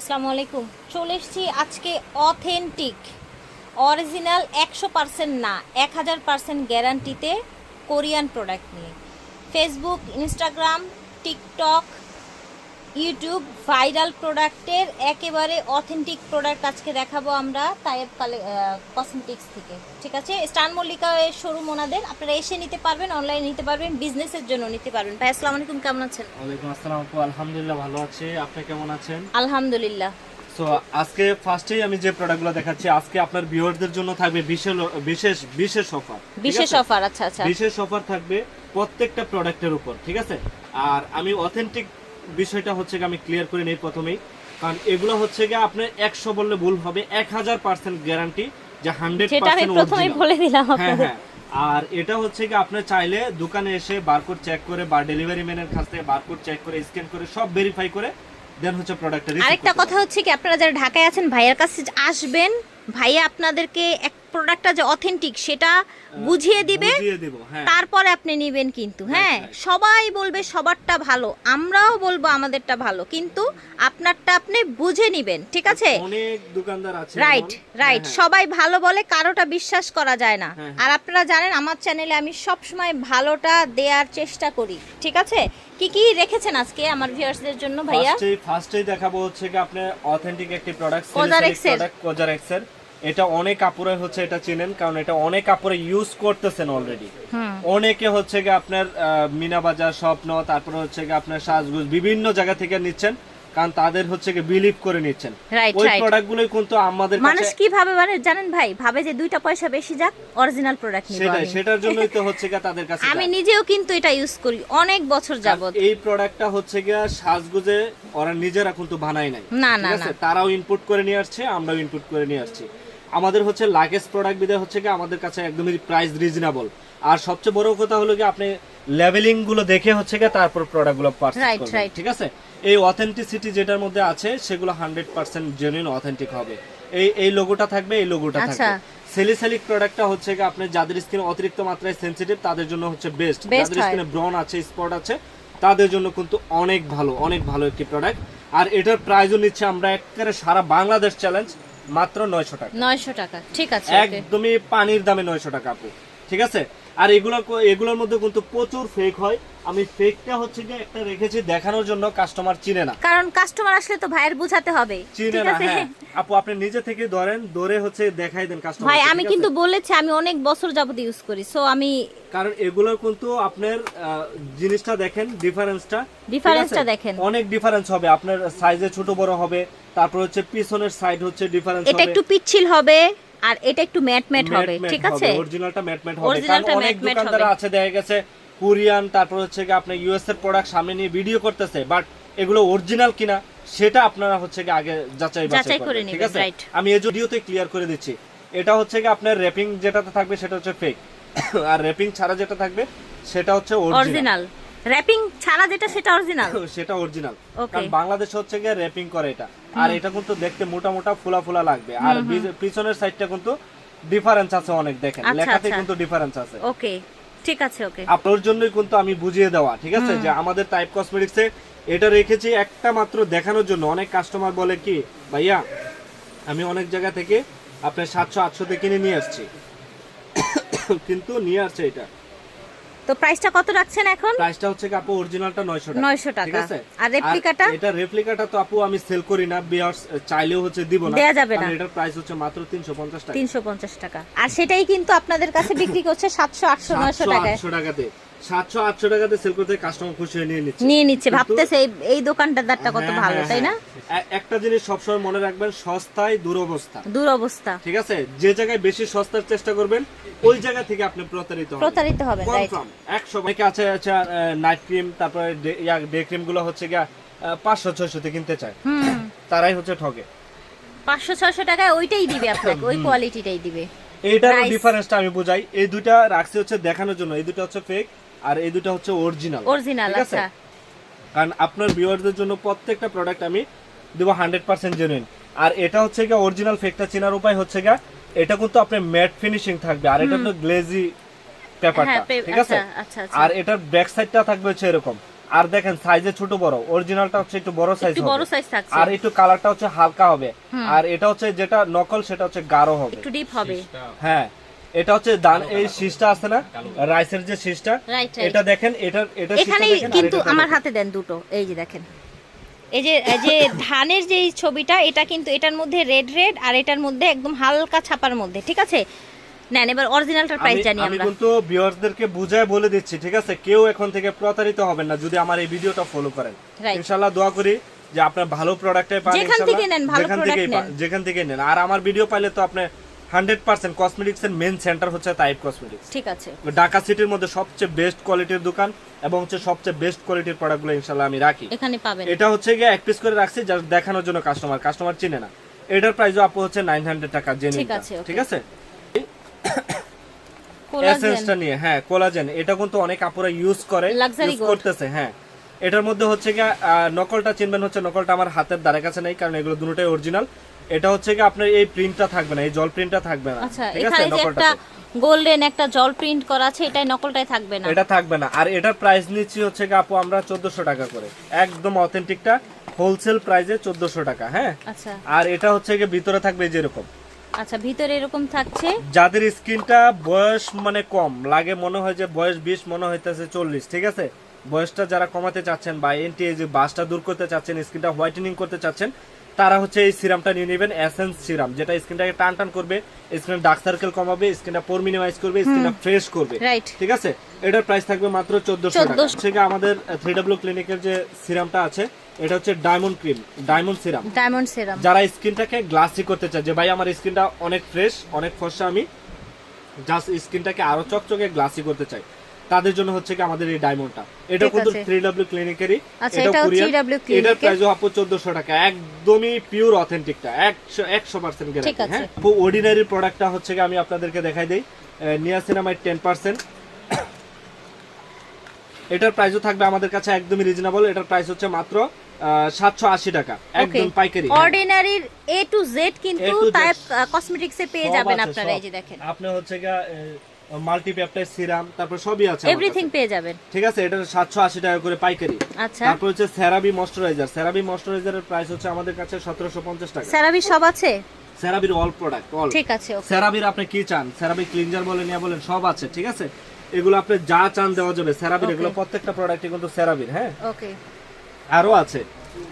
আসসালামু আলাইকুম। চলে এসেছি আজকে অথেন্টিক অরিজিনাল 100% না 1000% গ্যারান্টিতে কোরিয়ান প্রোডাক্ট নিয়ে। Facebook, Instagram, TikTok, YouTube viral প্রোডাক্টের একেবারে অথেন্টিক প্রোডাক্ট আজকে দেখাবো আমরা তায়েব কসমেটিক্স থেকে। ঠিক আছে, স্টান মল্লিকা শোরুম ওনাদের, আপনারা এসে নিতে পারবেন, অনলাইনে নিতে পারবেন, বিজনেসের জন্য নিতে পারবেন। ভাই আসসালামু আলাইকুম, কেমন আছেন? ওয়ালাইকুম আসসালাম আপু, আলহামদুলিল্লাহ ভালো আছি। আপনি কেমন আছেন? আলহামদুলিল্লাহ। সো আজকে ফার্স্টেই আমি যে প্রোডাক্টগুলো দেখাচ্ছি, আজকে আপনার ভিউয়ারদের জন্য থাকবে বিশেষ বিশেষ অফার। বিশেষ অফার? আচ্ছা আচ্ছা, বিশেষ অফার থাকবে প্রত্যেকটা প্রোডাক্টের উপর, ঠিক আছে? আর আমি অথেন্টিক বিষয়টা হচ্ছে আমি ক্লিয়ার করে নেই প্রথমেই, কারণ এগুলো হচ্ছে গিয়ে আপনি 100 বললে ভুল হবে, 1000% গ্যারান্টি, যে 100% প্রথমেই বলে দিলাম হ্যাঁ আপনাদের। হ্যাঁ। আর এটা হচ্ছে কি আপনি চাইলে দোকানে এসে বারকোড চেক করে বা ডেলিভারি ম্যানের কাছ থেকে বারকোড চেক করে স্ক্যান করে সব ভেরিফাই করে দেন হচ্ছে প্রোডাক্টটা রিসিভ। আরেকটা কথা হচ্ছে কি, আপনারা যারা ঢাকায় আছেন ভাইয়ার কাছে আসবেন, ভাইয়া আপনাদেরকে এক প্রোডাক্টটা যে অথেন্টিক সেটা বুঝিয়ে দিবে, হ্যাঁ। তারপরে আপনি নেবেন। কিন্তু হ্যাঁ, সবাই বলবে সবারটা ভালো, আমরাও বলবো আমাদেরটা ভালো, কিন্তু আপনারটা আপনি বুঝে নেবেন। ঠিক আছে? অনেক দোকানদার আছে, রাইট রাইট, সবাই ভালো বলে, কারোটা বিশ্বাস করা যায় না। হ্যাঁ, আর আপনারা জানেন আমার চ্যানেলে আমি সব সময় ভালোটা দেওয়ার চেষ্টা করি। ঠিক আছে, কি কি রেখেছেন আজকে আমার ভিউয়ার্সদের জন্য ভাইয়া? ফার্স্টেই দেখাবো হচ্ছে কি আপনি অথেন্টিক একটি প্রোডাক্ট, কোজারেক্সের। কোজারেক্সের। এটা অনেক কাপড়ে হচ্ছে এটা চিনেন, কারণ এটা অনেক কাপড়ে ইউজ করতেছেন অলরেডি। অনেকে হচ্ছে কি আপনার মিনা বাজার, স্বপ্ন, তারপরে হচ্ছে কি আপনার সাজগুজ বিভিন্ন জায়গা থেকে নিচ্ছেন, কারণ তাদের হচ্ছে কি বিলিভ করে নিচ্ছেন। ওই প্রোডাক্টগুলোই কিন্তু আমাদের কাছে মানুষ কিভাবে মানে জানেন ভাই, ভাবে যে দুইটা পয়সা বেশি যাক, অরিজিনাল প্রোডাক্ট নিব। সেটার জন্যই তো হচ্ছে কি তাদের কাছে আমি নিজেও কিন্তু এটা ইউজ করি অনেক বছর যাবত। এই প্রোডাক্টটা হচ্ছে কি সাজগুজে ওরা নিজেরা কিন্তু বানায় নাই, না ঠিক না আছে? না, তারাও ইনপুট করে নিয়ে আসছে, আমরাও ইনপুট করে নিয়ে আসছি। আমাদের হচ্ছে লাগেজ প্রোডাক্ট বিধায় হচ্ছে কি আমাদের কাছে একদমই প্রাইস রিজনেবল। আর সবচেয়ে বড় কথা হলো কি আপনি লেভেলিং গুলো দেখে হচ্ছে কি তারপর প্রোডাক্ট গুলো পারচেজ করবেন, ঠিক আছে? এই অথেন্টিসিটি যেটার মধ্যে আছে সেগুলো 100% জেনুইন অথেন্টিক হবে। এই লোগোটা থাকবে, এই লোগোটা থাকবে। সেলিসালিক প্রোডাক্টটা হচ্ছে কি আপনি যাদের স্কিন অতিরিক্ত মাত্রায় সেনসিটিভ তাদের জন্য হচ্ছে বেস্ট। যাদের স্কিনে ব্রন আছে, স্পট আছে, তাদের জন্য কিন্তু অনেক ভালো একটি প্রোডাক্ট। আর এটার প্রাইসও নিচ্ছে আমরা একেবারে সারা বাংলাদেশ চ্যালেঞ্জ মাত্র 900 টাকা। 900 টাকা, ঠিক আছে, একদমই পানির দামে 900 টাকা আপু, ঠিক আছে? আর এগুলোর মধ্যে কিন্তু প্রচুর ফেক হয়। আমি ফেকটা হচ্ছে যে একটা রেখেছি দেখানোর জন্য, কাস্টমার চিনে না, কারণ কাস্টমার আসলে তো ভাইয়ের বুঝাতে হবে। চিনে না। হ্যাঁ আপু, আপনি নিজে থেকে ধরে হচ্ছে দেখাই দেন কাস্টমার। ভাই আমি কিন্তু বলেছি আমি অনেক বছর যাবত ইউজ করি, সো আমি, কারণ এগুলোর কিন্তু আপনার জিনিসটা দেখেন, ডিফারেন্সটা দেখেন, অনেক ডিফারেন্স হবে। আপনার সাইজে ছোট বড় হবে, তারপর হচ্ছে পিছনের সাইড হচ্ছে ডিফারেন্স হবে, এটা একটু পিচ্ছিল হবে আর এটা একটু ম্যাট হবে। ঠিক আছে, অরিজিনালটা ম্যাট হবে। কারণ অনেক দোকানদার আছে দেখা গেছে কোরিয়ান, তারপর হচ্ছে কি আপনি ইউএস এর প্রোডাক্ট সামনে নিয়ে ভিডিও করতেছে, বাট এগুলো অরিজিনাল কিনা সেটা আপনারা হচ্ছে কি আগে যাচাই করে নেবেন, ঠিক আছে? আমি এই ভিডিওতে ক্লিয়ার করে দিচ্ছি। এটা হচ্ছে কি আপনার র‍্যাপিং যেটাতে থাকবে সেটা হচ্ছে ফেক, আর র‍্যাপিং ছাড়া যেটা থাকবে সেটা হচ্ছে অরিজিনাল। র‍্যাপিং ছাড়া যেটা সেটা অরিজিনাল, সেটা অরিজিনাল। কারণ বাংলাদেশ হচ্ছে গিয়ে র‍্যাপিং করে এটা, আর এটা কিন্তু দেখতে মোটা ফুলা লাগবে। আর পিছনের সাইডটা কিন্তু ডিফারেন্স আছে অনেক, দেখেন লেখাতে কিন্তু ডিফারেন্স আছে। ওকে, ঠিক আছে, ওকে। আপনার জন্যই কিন্তু আমি বুঝিয়ে দেওয়া, ঠিক আছে, যে আমাদের টাইপ কসমেটিক্সে এটা রেখেছি একটা মাত্র দেখানোর জন্য। অনেক কাস্টমার বলে কি ভাইয়া আমি অনেক জায়গা থেকে আপনার 700-800 কিনে নিয়ে আসছি, কিন্তু নিয়ে আসছে এটা। তো প্রাইসটা কত রাখছেন এখন? প্রাইসটা হচ্ছে কি আপু অরিজিনালটা 900 টাকা, ঠিক আছে? আর রেপ্লিকাটা? এটা রেপ্লিকাটা তো আপু আমি সেল করি না, ভিউয়ার্স চাইলেও হচ্ছে দিব না, দেয়া যাবে না। এটার প্রাইস হচ্ছে মাত্র 350 টাকা। 350 টাকা, আর সেটাই কিন্তু আপনাদের কাছে বিক্রি করছে 700, 800, 900 টাকায়। 700 টাকাতে 700-800 টাকাতে সেল করতে কাস্টমার খুশি হয়ে নিয়ে নিচ্ছে, ভাবতেছে এই দোকানদারটা কত ভালো, তাই না? একটা জিনিস সবসময় মনে রাখবেন, সস্তায় দুরবস্থা, ঠিক আছে? যে জায়গায় বেশি সস্তার চেষ্টা করবেন ওই জায়গা থেকে আপনি প্রতারিত হবেন, কনফার্ম 100। অনেকে আছে নাইট ক্রিম, তারপরে ডে ক্রিম গুলো হচ্ছে গিয়া 500-600 তে কিনতে চায়, তারাই হচ্ছে ঠকে। 500-600 টাকায় ওইটাই দিবে আপনাকে, ওই কোয়ালিটিটাই দিবে। এইটার ডিফারেন্সটা আমি বুঝাই। এই দুইটা রাখছি হচ্ছে দেখানোর জন্য, এই দুটো হচ্ছে ফেক আর এই দুটো হচ্ছে অরিজিনাল। আচ্ছা, কারণ আপনার ভিউয়ারদের জন্য প্রত্যেকটা প্রোডাক্ট আমি দেব 100% জেনুইন। আর এটা হচ্ছে কি অরিজিনাল ফেকটা চেনার উপায় হচ্ছে কি এটা কিন্তু আপনার ম্যাট ফিনিশিং থাকবে, আর এটা তো গ্লেজি পেপারটা, ঠিক আছে? আর এটার ব্যাক সাইডটা থাকবে হচ্ছে এরকম, আর দেখেন সাইজে ছোট বড়, অরিজিনালটা হচ্ছে একটু বড় সাইজ একটু হবে, বড় সাইজ থাকছে, আর একটু কালারটা হচ্ছে হালকা হবে, আর এটা হচ্ছে যেটা নকল সেটা হচ্ছে গাঢ় হবে, একটু ডিপ হবে। হ্যাঁ এটা হচ্ছে দান এই শীষটা আছে না রাইসের যে শীষটা, রাইট এটা দেখেন, এটা এখানে কিন্তু আমার হাতে দেন দুটো, এই যে দেখেন, এই যে ধানের যে ছবিটা, এটা কিন্তু এটার মধ্যে রেড রেড, আর এটার মধ্যে একদম হালকা ছাপার মধ্যে, ঠিক আছে। নেন এবার অরিজিনালটার প্রাইস জানি আমি আমরা। কিন্তু ভিউয়ারদেরকে বুঝায় বলে দিচ্ছি, ঠিক আছে, কেউ এখন থেকে প্রতারিত হবেন না যদি আমার এই ভিডিওটা ফলো করেন। ইনশাআল্লাহ দোয়া করি যে আপনার ভালো প্রোডাক্টই পান, যেখান থেকে নেন ভালো প্রোডাক্ট নেন, যেখান থেকে নেন। আর আমার ভিডিও পাইলে তো আপনি 100% কসমেটিক্স এর মেইন সেন্টার হচ্ছে তাইব কসমেটিক্স, ঠিক আছে। ঢাকা সিটির মধ্যে সবচেয়ে বেস্ট কোয়ালিটির দোকান এবং হচ্ছে সবচেয়ে বেস্ট কোয়ালিটির প্রোডাক্টগুলো ইনশাআল্লাহ আমি রাখি এখানে পাবেন। এটা হচ্ছে গিয়ে এক পিস করে রাখছি জাস্ট দেখানোর জন্য, কাস্টমার চিনে না। এটার প্রাইসও আপু হচ্ছে 900 টাকা জেনুইন, ঠিক আছে। এসেন্সটা নিয়ে, হ্যাঁ কোলাজেন, এটা কিন্তু অনেক আপুরা ইউজ করতেছে, হ্যাঁ। এটার মধ্যে হচ্ছে গিয়ে নকলটা চিনবেন, হচ্ছে নকলটা আমার হাতের দ্বারা কাছে নাই, কারণ এগুলো দুটোটাই অরিজিনাল। এটা হচ্ছে কি আপনার এই প্রিন্টটা থাকবে না, এই জল প্রিন্টটা থাকবে না, আচ্ছা। ঠিক আছে, এখানে যে একটা গোল্ডেন একটা জল প্রিন্ট করা আছে, এটাই নকলটাই থাকবে না, এটা থাকবে না। আর এটার প্রাইস নিচ্ছি হচ্ছে কি আপু আমরা 1400 টাকা করে, একদম অথেন্টিকটা হোলসেল প্রাইসে 1400 টাকা, হ্যাঁ। আচ্ছা। আর এটা হচ্ছে কি ভিতরে থাকবে যেরকম, আচ্ছা ভিতরে এরকম থাকছে। যাদের স্কিনটা বয়স মানে কম লাগে, মনে হয় যে বয়স 20 মনে হইতেছে 40, ঠিক আছে, বয়সটা যারা কমাতে চাচ্ছেন বা এন্টি এজ বাসটা দূর করতে চাচ্ছেন, স্কিনটা হোয়াইটেনিং করতে চাচ্ছেন, তারা হচ্ছে এই সিরামটা নিয়ে নেবেন, এসেন্স সিরাম, যেটা স্কিনটাকে টান করবে, স্কিনের ডার্ক সার্কেল কমাবে, স্কিনটা পোর মিনিমাইজ করবে, স্কিনটা ফ্রেশ করবে, ঠিক আছে। এটার প্রাইস থাকবে মাত্র 1400 টাকা। ঠিক আছে, আমাদের 3W ক্লিনিকের যে সিরামটা আছে এটা হচ্ছে ডায়মন্ড ক্রিম, ডায়মন্ড সিরাম, যারা স্কিনটাকে গ্লাসি করতে চায়, যে ভাই আমার স্কিনটা অনেক ফ্রেশ অনেক ফর্সা, আমি জাস্ট স্কিনটাকে আরো চকচকে গ্লাসি করতে চাই, তাদের জন্য হচ্ছে কি আমাদের এই ডায়মন্ডটা। এটা কিন্তু 3W ক্লিনিকেরই, এটা কোরিয়ান, এটার প্রাইস আপু 1400 টাকা, একদমই পিওর অথেন্টিকটা, 100% গ্যারান্টি, হ্যাঁ। অর্ডিনারি প্রোডাক্টটা হচ্ছে কি আমি আপনাদেরকে দেখাই দেই, নিয়াসিনামাইড 10%, এটার প্রাইসও থাকবে আমাদের কাছে একদমই রিজনেবল। এটার প্রাইস হচ্ছে মাত্র 780 টাকা, একদম পাইকারি। অর্ডিনারির A to Z কিন্তু টাইপ কসমেটিক্সে পেয়ে যাবেন আপনারা, এই যে দেখেন, আপনি হচ্ছে মাল্টিপেপটাইড সিরাম, তারপর সবই আছে, এভরিথিং পেয়ে যাবেন, ঠিক আছে। এটা 780 টাকা করে পাইকারি। আচ্ছা। তারপর হচ্ছে সেরাভি ময়েশ্চারাইজারের প্রাইস হচ্ছে আমাদের কাছে 1750 টাকা। সেরাভি সব আছে, সেরাভির অল প্রোডাক্ট, অল, ঠিক আছে। সেরাভির আপনি কি চান, সেরাভি ক্লিনজার বলেন ইয়া বলেন সব আছে, ঠিক আছে। এগুলো আপনি যা চান দেওয়া যাবে সেরাভির, এগুলো প্রত্যেকটা প্রোডাক্টই কিন্তু সেরাভির, হ্যাঁ। ওকে, আরো আছে,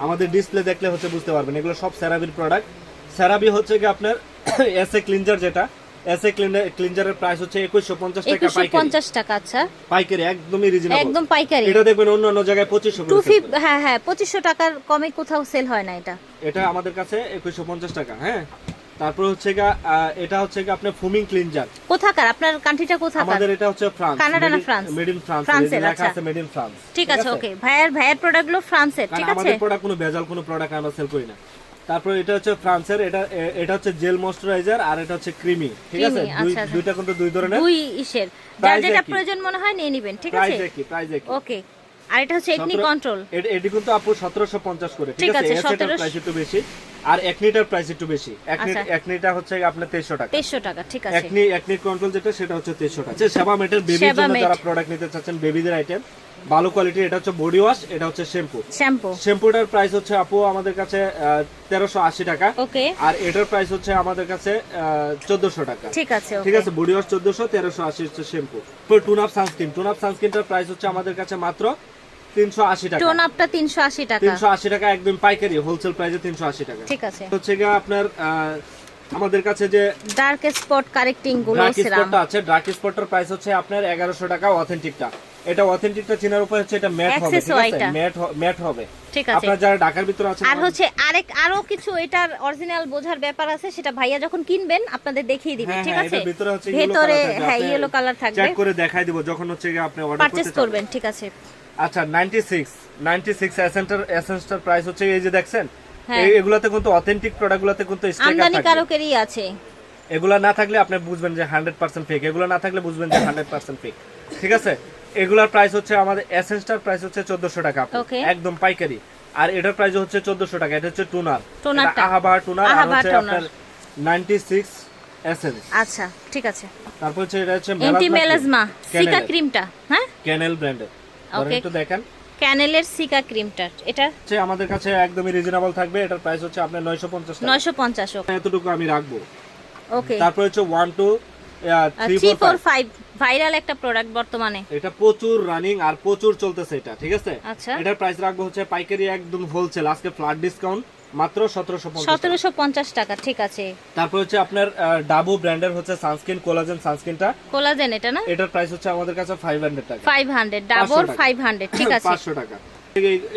আমাদের ডিসপ্লে দেখলে হচ্ছে বুঝতে পারবেন, এগুলো সব সেরাভির প্রোডাক্ট। সেরাভি হচ্ছে কি আপনার এসএ ক্লিনজার, যেটা এসএ ক্লিনজারের প্রাইস হচ্ছে 2150 টাকা পাইকারি, 2150 টাকা, আচ্ছা পাইকারি, একদমই রিজনেবল, একদম পাইকারি। এটা দেখবেন অন্য জায়গায় 2500 করে, হ্যাঁ হ্যাঁ 2500 টাকার কমে কোথাও সেল হয় না, এটা আমাদের কাছে 2150 টাকা, হ্যাঁ। তারপর হচ্ছে এটা হচ্ছে আপনার ফুমিং ক্লিনজার, কোথাকার, আপনার কান্ট্রিটা কোথাকার? আমাদের এটা হচ্ছে ফ্রান্স, কানাডা না ফ্রান্স, মেড ইন ফ্রান্স, লেখা আছে মেড ইন ফ্রান্স, ঠিক আছে। ওকে, ভাইয়ের প্রোডাক্টগুলো ফ্রান্সের, ঠিক আছে। আমাদের প্রোডাক্ট কোনো ভেজাল কোনো প্রোডাক্ট আমরা সেল করি না। তারপর এটা হচ্ছে ফ্রান্সের, এটা হচ্ছে জেল ময়েশ্চারাইজার, আর এটা হচ্ছে ক্রিমি, ঠিক আছে। দুইটা কিন্তু দুই ধরনের, দুই ইসের, যার যেটা প্রয়োজন মনে হয় নিয়ে নেবেন, ঠিক আছে। প্রাইস একই, ওকে। আর এটা হচ্ছে একনি কন্ট্রোল, এটি কিন্তু আপু 1750 করে, ঠিক আছে। এটার প্রাইস একটু বেশি, আর একনিটার প্রাইস একটু বেশি। একনিটা হচ্ছে আপনার 2300 টাকা, 2300 টাকা, ঠিক আছে। একনি কন্ট্রোল যেটা সেটা হচ্ছে 2300 টাকা। সেবা মেটের বেবির জন্য যারা প্রোডাক্ট নিতে চাচ্ছেন, বেবিদের আইটেম ভালো কোয়ালিটি, এটা হচ্ছে বডি ওয়াশ, এটা হচ্ছে শ্যাম্পুটার প্রাইস হচ্ছে আপু আমাদের কাছে 1380 টাকা, ওকে। আর এটার প্রাইস হচ্ছে আমাদের কাছে 1400 টাকা, ঠিক আছে। ঠিক আছে, বডি ওয়াশ 1400, 1380 হচ্ছে শ্যাম্পু। টুন আপ সানস্ক্রিনটার প্রাইস হচ্ছে আমাদের কাছে মাত্র 380 টাকা, টোন আপটা 380 টাকা, 380 টাকা, একদম পাইকারি হোলসেল প্রাইসে 380 টাকা, ঠিক আছে। হচ্ছে কি আপনার আমাদের কাছে যে ডার্ক স্পট কারেক্টিং গুলো সিরামটা আছে, ডার্ক স্পটটার প্রাইস হচ্ছে আপনার 1100 টাকা অথেন্টিকটা। এটা অথেন্টিকটা চেনার উপায় হচ্ছে এটা ম্যাট হবে, ঠিক আছে, ম্যাট হবে, ঠিক আছে। আপনারা যারা ঢাকার ভিতরে আছেন, আর হচ্ছে আরো কিছু এটার অরিজিনাল বোঝার ব্যাপার আছে, সেটা ভাইয়া যখন কিনবেন আপনাদের দেখিয়ে দিবেন, ঠিক আছে। ভিতরে হ্যাঁ ইয়েলো কালার থাকবে, চেক করে দেখাই দিব যখন হচ্ছে আপনি অর্ডার করবেন, ঠিক আছে। আচ্ছা, 96 এসেন্সটার প্রাইস হচ্ছে এই যে দেখছেন, এগুলাতে কিন্তু অথেন্টিক প্রোডাক্টগুলোতে কিন্তু স্টিকার থাকে, আমদানিকারকেরই আছে। এগুলা না থাকলে আপনি বুঝবেন যে 100% ফেক, এগুলা না থাকলে বুঝবেন যে 100% ফেক, ঠিক আছে। এগুলার প্রাইস হচ্ছে আমাদের এসেন্সটার প্রাইস হচ্ছে 1400 টাকা, একদম পাইকারি। আর এটার প্রাইস হচ্ছে 1400 টাকা। এটা হচ্ছে টুনারটা, আহাবার টুনার, আর হচ্ছে আপনার 96 এসেন্স, আচ্ছা, ঠিক আছে। তারপর হচ্ছে এটা হচ্ছে অ্যান্টি মেলাজমা সিকা ক্রিমটা, হ্যাঁ, ক্যানেল ব্র্যান্ডের, একটু দেখেন ক্যানেলের সিকা ক্রিমটা, এটা হচ্ছে আমাদের কাছে একদমই রিজনেবল থাকবে। এটার প্রাইস হচ্ছে আপনার 950 টাকা। 950। ওকে এতটুকু আমি রাখবো। ওকে, তারপর হচ্ছে 1 2 3 3 4 4 5 ভাইরাল একটা প্রোডাক্ট বর্তমানে, এটা প্রচুর রানিং আর প্রচুর চলতেছে এটা, ঠিক আছে। আচ্ছা, এটার প্রাইস রাখবো হচ্ছে পাইকারি একদম হোলসেল, আজকে ফ্ল্যাট ডিসকাউন্ট মাত্র 1750 1750 টাকা। ঠিক আছে, তারপর হচ্ছে আপনার ডাবু ব্র্যান্ডের হচ্ছে সানস্ক্রিন, কোলাজেন সানস্ক্রিনটা, কোলাজেন এটা না, এটার প্রাইস হচ্ছে আমাদের কাছে 500 টাকা। 500 ডাবল 500। ঠিক আছে, 500 টাকা।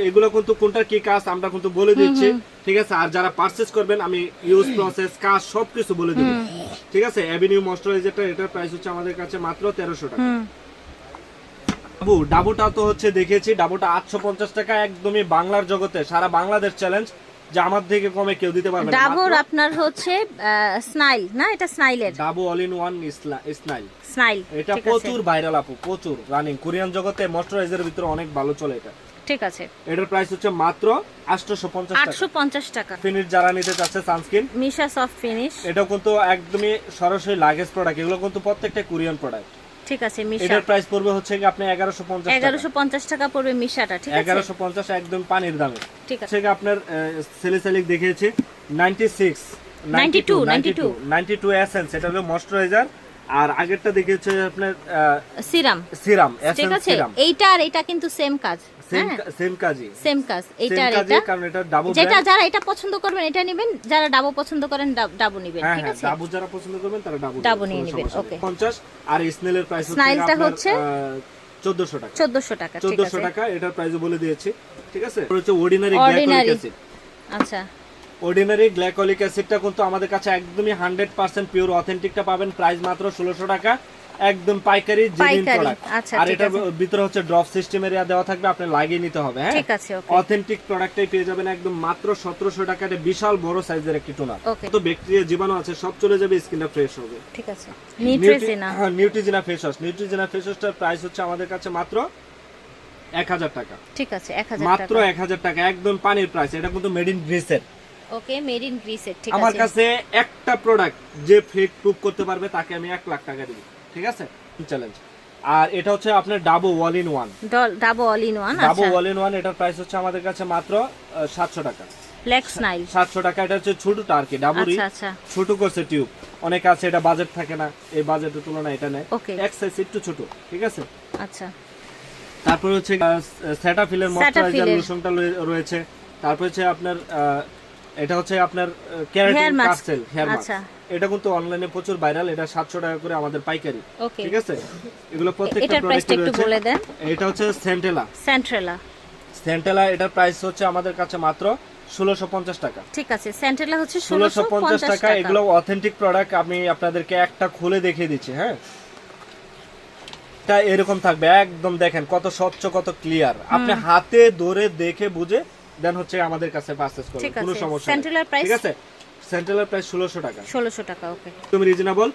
এগুলো কিন্তু কোনটা কি কাজ আমরা কিন্তু বলে দিচ্ছি, ঠিক আছে। আর যারা পারচেজ করবেন আমি ইউজ প্রসেস কাজ সবকিছু বলে দেব, ঠিক আছে। অ্যাভিনিউ ময়েশ্চারাইজারটা এটার প্রাইস হচ্ছে আমাদের কাছে মাত্র 1300 টাকা। ডাবুটা তো হচ্ছে দেখেছি, ডাবুটা 850 টাকা, একদমই বাংলার জগতে সারা বাংলাদেশ চ্যালেঞ্জ যে আমার থেকে কমে কেউ দিতে পারবে না। ডাবর আপনার হচ্ছে স্নাইল না, এটা স্নাইলের ডাবু অল ইন ওয়ান স্নাইল। স্নাইল এটা প্রচুর ভাইরাল আপু, প্রচুর রানিং কোরিয়ান জগতে ময়েশ্চারাইজারের ভিতরে অনেক ভালো চলে এটা। ঠিক আছে, এটার প্রাইস হচ্ছে মাত্র 850 টাকা। 850 টাকা। ফিনিশ যারা নিতে চাচ্ছে সানস্ক্রিন, মিশা সফট ফিনিশ, এটাও কিন্তু একদমই সরাসরি লাগেজ প্রোডাক্ট, এগুলো কিন্তু প্রত্যেকটা কোরিয়ান প্রোডাক্ট। ঠিক আছে, মিশা এটার প্রাইস পড়বে হচ্ছে কি আপনি 1150 টাকা পড়বে মিশাটা। ঠিক আছে, 1150 একদম পানির দামে। ঠিক আছে, হচ্ছে আপনার সেলিসালিক দেখিয়েছি 96 92 এসেন্স, এটা হলো ময়েশ্চারাইজার। আর আগেরটা দেখিয়েছে আপনার সিরাম সিরাম ঠিক এসেন্স আছে। সিরাম, এইটা আর এটা কিন্তু সেম কাজ, সেম কাজই, সেম কাজ। এইটা আর Same কাজই, এটা, কারণ এটা ডাবু যেটা যারা এটা পছন্দ করবেন এটা নেবেন, যারা ডাবো পছন্দ করেন ডাবো নেবেন। হ্যাঁ ঠিক হ্যাঁ, আছে, ডাবু যারা পছন্দ করবেন তারা ডাবু নিয়ে নেবেন। ওকে, 50। আর স্নেলের প্রাইস হচ্ছে স্নাইলটা আপনার হচ্ছে 1400 টাকা। 1400 টাকা। ঠিক 1400 আছে, টাকা এটার প্রাইস বলে দিয়েছি, ঠিক আছে। আর হচ্ছে অর্ডিনারি গ্লাইকোলিক অ্যাসিড। আচ্ছা, অর্ডিনারি গ্লাইকোলিক অ্যাসিডটা কিন্তু আমাদের কাছে একদমই 100% পিওর অথেন্টিকটা পাবেন, প্রাইস মাত্র 1600 টাকা, একদম পাইকারি জেনুইন প্রোডাক্ট। আচ্ছা, আর ঠিক এটার আছে, ভিতরে হচ্ছে ড্রপ সিস্টেম এরিয়া দেওয়া থাকবে, আপনি লাগিয়ে নিতে হবে। হ্যাঁ, ঠিক আছে, ওকে, অথেন্টিক প্রোডাক্টটাই পেয়ে যাবেন একদম মাত্র 1700 টাকা। এটা বিশাল বড় সাইজের একটি টোনার, ওকে, তো ব্যাকটেরিয়া জীবাণু আছে সব চলে যাবে, স্কিনটা ফ্রেশ হবে। ঠিক আছে। নিউট্রিজিনা, হ্যাঁ, Neutrogena face wash, Neutrogena face ওয়াশটার প্রাইস হচ্ছে আমাদের কাছে মাত্র 1000 টাকা। ঠিক আছে, 1000 মাত্র টাকা, 1000 টাকা, একদম পানির প্রাইস। এটা কিন্তু মেড ইন গ্রিসের। ওকে, মেড ইন গ্রিসের। ঠিক আমার আছে, কাছে একটা প্রোডাক্ট যে ফেক প্রুফ করতে পারবে তাকে আমি 1 লাখ টাকা দেব, ঠিক আছে, চ্যালেঞ্জ। আর এটা হচ্ছে আপনার dabu all in one, ডাবো all in one. Dabu আচ্ছা, অল ইন ওয়ান, এটার প্রাইস হচ্ছে আমাদের কাছে মাত্র 700 টাকা। ব্ল্যাক স্নাইল, 700 টাকা। এটা হচ্ছে ছোটটা আর কি, ডাবুরি আচ্ছা, আচ্ছা, ছোট করছে টিউব, অনেক আছে এটা বাজেট থাকে না, এই বাজেটের তুলনায় এটা নেয়, ওকে, এক সাইজ একটু ছোট, ঠিক আছে। আচ্ছা, তারপর হচ্ছে সেটাফিলের ময়েশ্চারাইজার লোশনটা রয়েছে। তারপর হচ্ছে আপনার এটা হচ্ছে আপনার কেরাটিন কাস্টেল হেয়ার মাস্ক, আচ্ছা, এটা কিন্তু অনলাইনে প্রচুর ভাইরাল, এটা 700 টাকা করে আমাদের পাইকারি, ওকে, ঠিক আছে। এগুলো প্রত্যেকটা এটার প্রাইসটা প্রোডাক্টে একটু বলে দেন। রয়েছে। এটা হচ্ছে সেন্টেলা, এটার প্রাইস হচ্ছে আমাদের কাছে মাত্র 1650 টাকা। ঠিক আছে, সেন্টেলা হচ্ছে 1650 টাকা। এগুলো অথেন্টিক প্রোডাক্ট, আমি আপনাদেরকে একটা খুলে দেখিয়ে দিচ্ছি। হ্যাঁ, এটা এরকম থাকবে একদম, দেখেন কত স্বচ্ছ, কত ক্লিয়ার, আপনি হাতে ধরে দেখে বুঝে দেন হচ্ছে আমাদের কাছে পারচেজ করবেন, কোনো সমস্যা নেই। সেন্টেলার প্রাইস, ঠিক আছে, সেন্টেলার প্রাইস 1600 টাকা। 1600 টাকা, ওকে, একদম রিজনেবল।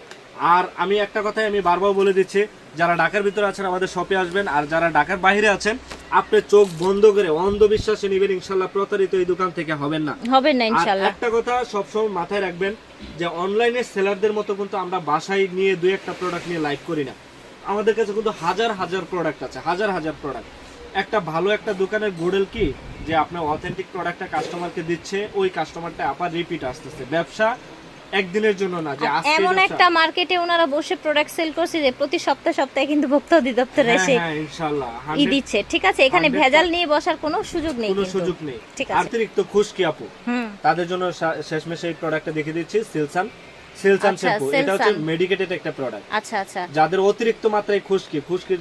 আর আমি একটা কথাই আমি বারবার বলে দিচ্ছি, যারা ঢাকার ভিতরে আছেন আমাদের শপে আসবেন, আর যারা ঢাকার বাইরে আছেন আপনি চোখ বন্ধ করে অন্ধবিশ্বাসে নেবেন, ইনশাআল্লাহ প্রতারিত এই দোকান থেকে হবেন না আর ইনশাআল্লাহ। একটা কথা সবসময় মাথায় রাখবেন যে অনলাইনে সেলারদের মতো কিন্তু আমরা বাসায় নিয়ে দুই একটা প্রোডাক্ট নিয়ে লাইভ করি না, আমাদের কাছে কিন্তু হাজার হাজার প্রোডাক্ট আছে, হাজার হাজার প্রোডাক্ট। একটা ভালো একটা দোকানের গুডেল কি যে আপনার অথেন্টিক প্রোডাক্টটা কাস্টমারকে দিচ্ছে, ওই কাস্টমারটা আবার রিপিট আসতেছে। ব্যবসা একদিনের জন্য না, যে আজকে এমন একটা মার্কেটে ওনারা বসে প্রোডাক্ট সেল করছে যে প্রতি সপ্তাহে কিন্তু ভোক্তা অধিদপ্তর এসে ইনশাআল্লাহ দিচ্ছে। ঠিক আছে, এখানে ভেজাল নিয়ে বসার কোনো সুযোগ নেই, কোনো সুযোগ নেই। ঠিক আছে, অতিরিক্ত খুশকি আপু তাদের জন্য শেষমেশ এই প্রোডাক্টটা দেখিয়ে দিচ্ছি, সিলসান শ্যাম্পু। এটা হচ্ছে মেডিকেটেড একটা প্রোডাক্ট। আচ্ছা, আচ্ছা, যাদের অতিরিক্ত মাত্রায় খুশকির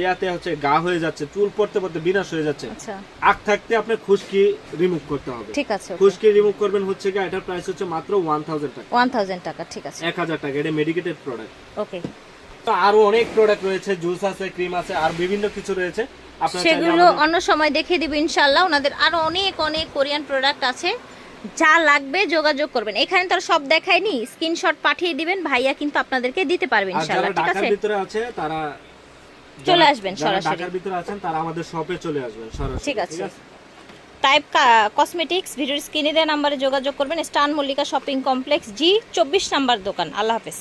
ইয়াতে হচ্ছে গা হয়ে যাচ্ছে, চুল পড়তে পড়তে বিনাশ হয়ে যাচ্ছে, আচ্ছা, আগ থাকতে আপনার খুশকি রিমুভ করতে হবে। ঠিক আছে, খুশকি রিমুভ করবেন হচ্ছে কি, এটার প্রাইস হচ্ছে মাত্র 1000 টাকা। 1000 টাকা, ঠিক আছে, 1000 টাকা। এটা মেডিকেটেড প্রোডাক্ট। ওকে। তো আরো অনেক প্রোডাক্ট রয়েছে, জুস আছে, ক্রিম আছে, আর বিভিন্ন কিছু রয়েছে, আপনারা সেগুলো অন্য সময় দেখিয়ে দিব ইনশাআল্লাহ। ওনাদের আরো অনেক অনেক কোরিয়ান প্রোডাক্ট আছে, যা লাগবে যোগাযোগ করবেন। এখানে তো সব দেখায়নি, স্ক্রিনশট পাঠিয়ে দিবেন, ভাইয়া কিন্তু আপনাদেরকে দিতে পারবে ইনশাআল্লাহ। ঠিক আছে, ঢাকার ভিতরে আছে তারা চলে আসবেন সরাসরি, ঢাকার ভিতরে আছেন তারা আমাদের শপে চলে আসবেন সরাসরি। ঠিক আছে। টাইপ কসমেটিক্স, ভিডিওর স্ক্রিনে দেওয়া নম্বরে যোগাযোগ করবেন। স্টান Mallika shopping complex, G 24 number দোকান। আল্লাহ হাফেজ।